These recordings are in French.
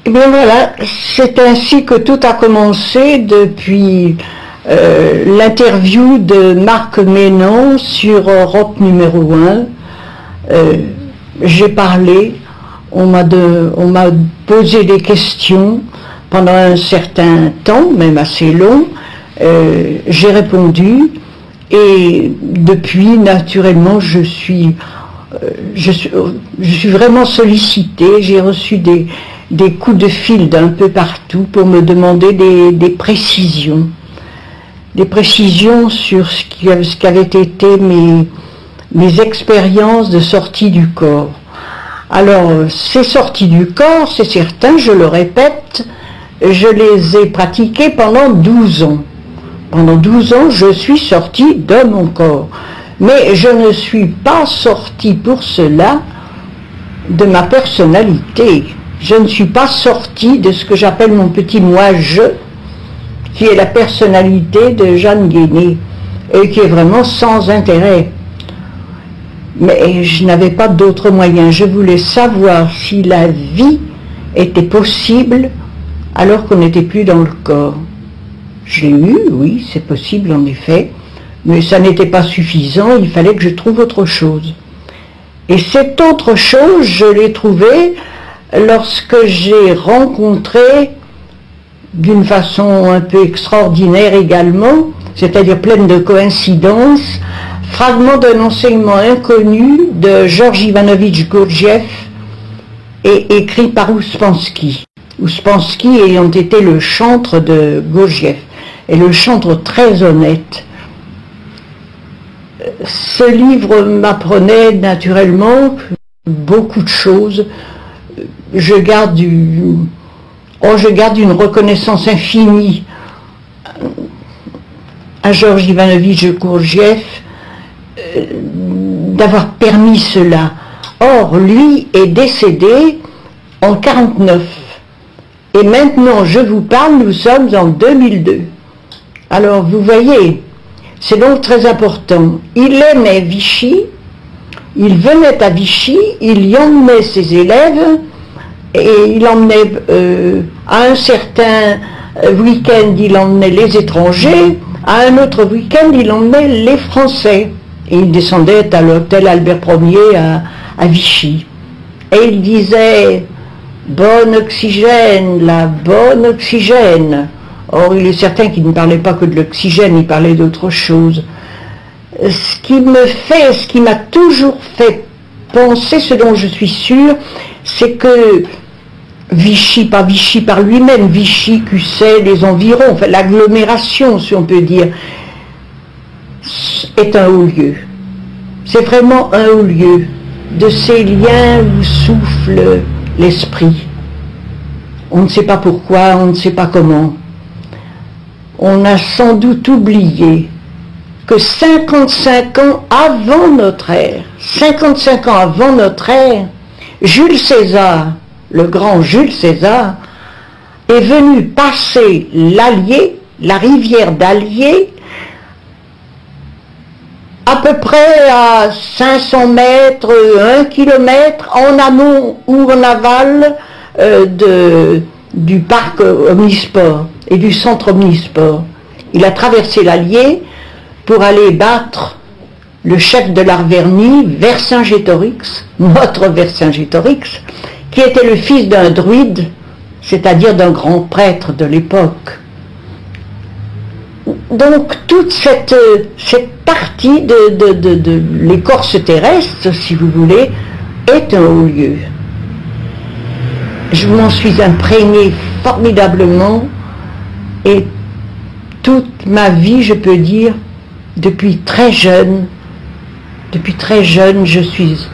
Et bien voilà, c'est ainsi que tout a commencé depuis l'interview de Marc Ménon sur Europe numéro 1. J'ai parlé, on m'a posé des questions pendant un certain temps, même assez long. J'ai répondu et depuis, naturellement, je suis vraiment sollicitée. J'ai reçu des coups de fil d'un peu partout pour me demander des précisions. Des précisions sur ce qu'avaient été mes expériences de sortie du corps. Alors, ces sorties du corps, c'est certain, je le répète, je les ai pratiquées pendant 12 ans. Pendant 12 ans, je suis sortie de mon corps. Mais je ne suis pas sortie pour cela de ma personnalité. Je ne suis pas sortie de ce que j'appelle mon petit moi-je, qui est la personnalité de Jeanne Guéné, et qui est vraiment sans intérêt. Mais je n'avais pas d'autre moyen. Je voulais savoir si la vie était possible alors qu'on n'était plus dans le corps. Je l'ai eu, oui, c'est possible en effet, mais ça n'était pas suffisant, il fallait que je trouve autre chose. Et cette autre chose, je l'ai trouvée lorsque j'ai rencontré, d'une façon un peu extraordinaire également, c'est-à-dire pleine de coïncidences, fragment d'un enseignement inconnu de Georges Ivanovitch Gurdjieff et écrit par Ouspensky. Ouspensky ayant été le chantre de Gurdjieff, et le chantre très honnête. Ce livre m'apprenait naturellement beaucoup de choses. Je garde une reconnaissance infinie à Georges Ivanovitch Gurdjieff d'avoir permis cela. Or, lui est décédé en 1949. Et maintenant, je vous parle, nous sommes en 2002. Alors, vous voyez, c'est donc très important. Il aimait Vichy, il venait à Vichy, il y emmenait ses élèves, et il emmenait, à un certain week-end, il emmenait les étrangers, à un autre week-end, il emmenait les Français. Et il descendait à l'hôtel Albert Ier à Vichy. Et il disait... Bon oxygène, la bonne oxygène. Or, il est certain qu'il ne parlait pas que de l'oxygène, il parlait d'autre chose. Ce qui m'a toujours fait penser, ce dont je suis sûre, c'est que Vichy, pas Vichy par lui-même, Vichy, Cusset, les environs, enfin, l'agglomération, si on peut dire, est un haut lieu. C'est vraiment un haut lieu de ces liens où souffle l'esprit. On ne sait pas pourquoi, on ne sait pas comment. On a sans doute oublié que 55 ans avant notre ère, Jules César, le grand Jules César, est venu passer l'Allier, la rivière d'Allier, à peu près à 500 mètres, 1 kilomètre, en amont ou en aval du parc Omnisport et du centre Omnisport. Il a traversé l'Allier pour aller battre le chef de l'Arvernie, Vercingétorix, notre Vercingétorix, qui était le fils d'un druide, c'est-à-dire d'un grand prêtre de l'époque. Donc toute cette partie de l'écorce terrestre, si vous voulez, est un haut lieu. Je m'en suis imprégnée formidablement et toute ma vie, je peux dire, depuis très jeune, je suis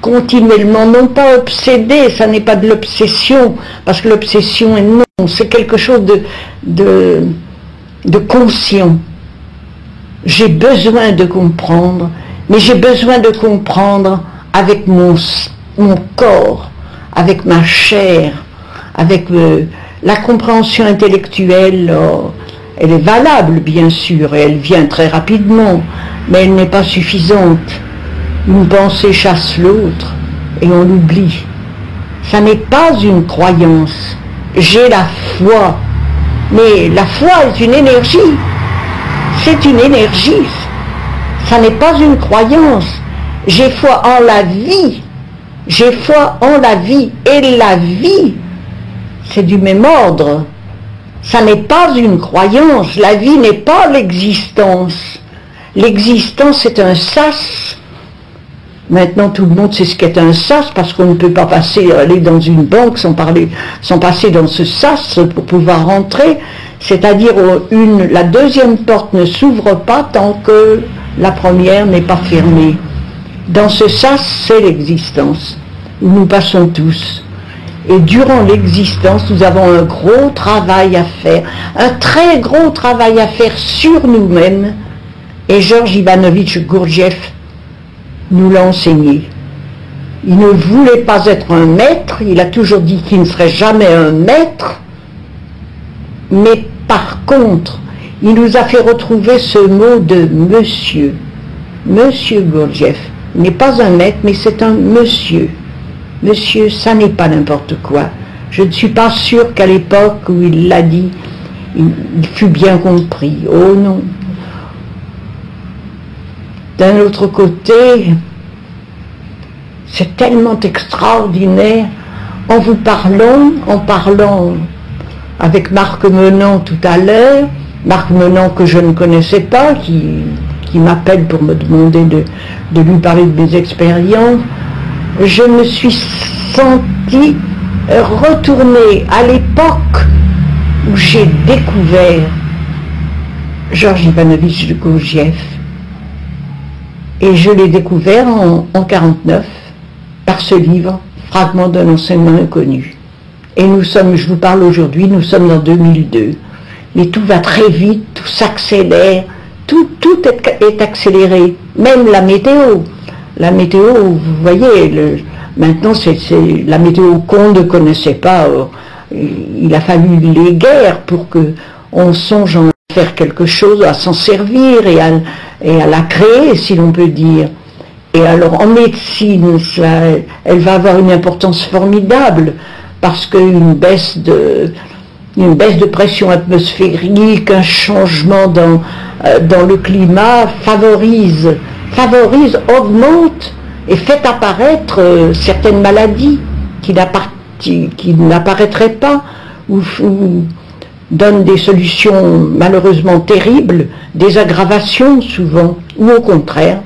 continuellement, non pas obsédée, ça n'est pas de l'obsession, parce que l'obsession est non, c'est quelque chose de conscient. J'ai besoin de comprendre, mais j'ai besoin de comprendre avec mon corps, avec ma chair, avec la compréhension intellectuelle. Elle est valable, bien sûr, et elle vient très rapidement, mais elle n'est pas suffisante. Une pensée chasse l'autre, et on l'oublie. Ça n'est pas une croyance. J'ai la foi. Mais la foi est une énergie. C'est une énergie. Ça n'est pas une croyance. J'ai foi en la vie. J'ai foi en la vie. Et la vie, c'est du même ordre. Ça n'est pas une croyance. La vie n'est pas l'existence. L'existence est un sas. Maintenant, tout le monde sait ce qu'est un sas, parce qu'on ne peut pas aller dans une banque sans passer dans ce sas pour pouvoir rentrer. C'est-à-dire, la deuxième porte ne s'ouvre pas tant que la première n'est pas fermée. Dans ce sas, c'est l'existence, où nous passons tous. Et durant l'existence, nous avons un gros travail à faire, un très gros travail à faire sur nous-mêmes. Et Georges Ivanovitch Gurdjieff nous l'a enseigné. Il ne voulait pas être un maître, il a toujours dit qu'il ne serait jamais un maître, mais par contre, il nous a fait retrouver ce mot de monsieur. Monsieur Gurdjieff n'est pas un maître, mais c'est un monsieur. Monsieur, ça n'est pas n'importe quoi. Je ne suis pas sûre qu'à l'époque où il l'a dit, il fut bien compris. Oh non. D'un autre côté, c'est tellement extraordinaire. En parlant avec Marc Menant tout à l'heure, Marc Menant que je ne connaissais pas, qui m'appelle pour me demander de lui parler de mes expériences, je me suis sentie retourner à l'époque où j'ai découvert Georges Ivanovitch Gurdjieff. Et je l'ai découvert en 1949 par ce livre, Fragment d'un enseignement inconnu. Et je vous parle aujourd'hui, nous sommes en 2002. Mais tout va très vite, tout s'accélère, tout est accéléré, même la météo. La météo, vous voyez, maintenant c'est la météo qu'on ne connaissait pas. Il a fallu les guerres pour qu'on songe à faire quelque chose, à s'en servir et à la créer, si l'on peut dire. Et alors en médecine, elle va avoir une importance formidable, parce qu'une baisse de pression atmosphérique, un changement dans le climat favorise, augmente et fait apparaître certaines maladies qui n'apparaîtraient pas, ou donne des solutions malheureusement terribles, des aggravations souvent, ou au contraire,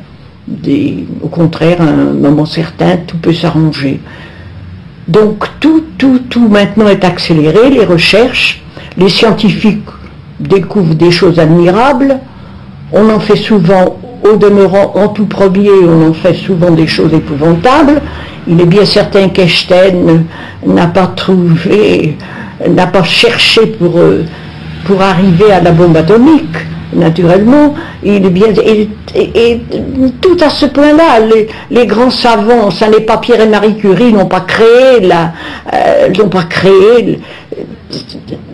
à un moment certain, tout peut s'arranger. Donc tout maintenant est accéléré, les recherches, les scientifiques découvrent des choses admirables, on en fait souvent, au demeurant en tout premier, on en fait souvent des choses épouvantables. Il est bien certain qu'Einstein n'a pas cherché pour arriver à la bombe atomique, naturellement. Il est bien, et tout à ce point-là, les grands savants, ça n'est pas Pierre et Marie Curie, n'ont pas créé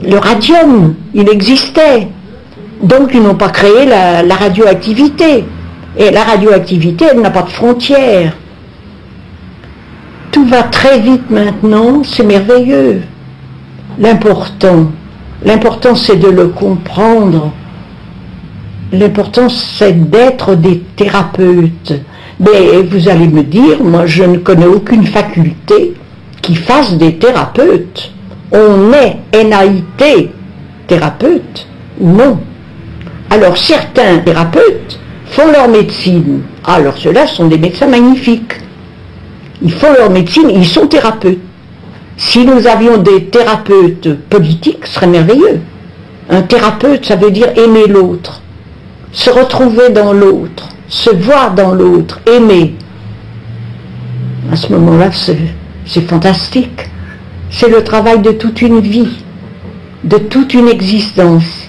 le radium, il existait. Donc ils n'ont pas créé la radioactivité. Et la radioactivité, elle n'a pas de frontières. Tout va très vite maintenant, c'est merveilleux. L'important c'est de le comprendre. L'important c'est d'être des thérapeutes. Mais vous allez me dire, moi je ne connais aucune faculté qui fasse des thérapeutes. On est NAIT thérapeute ou non. Alors certains thérapeutes font leur médecine. Alors ceux-là sont des médecins magnifiques. Ils font leur médecine, ils sont thérapeutes. Si nous avions des thérapeutes politiques, ce serait merveilleux. Un thérapeute, ça veut dire aimer l'autre, se retrouver dans l'autre, se voir dans l'autre, aimer. À ce moment-là, c'est fantastique. C'est le travail de toute une vie, de toute une existence.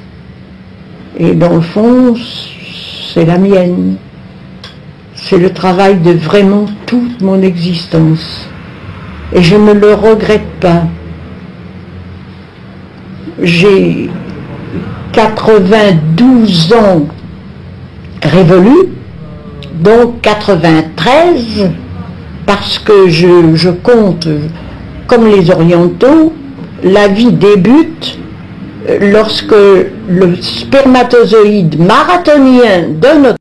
Et dans le fond, c'est la mienne. C'est le travail de vraiment toute mon existence. Et je ne le regrette pas. J'ai 92 ans révolus, donc 93, parce que je compte comme les orientaux, la vie débute lorsque le spermatozoïde marathonien de notre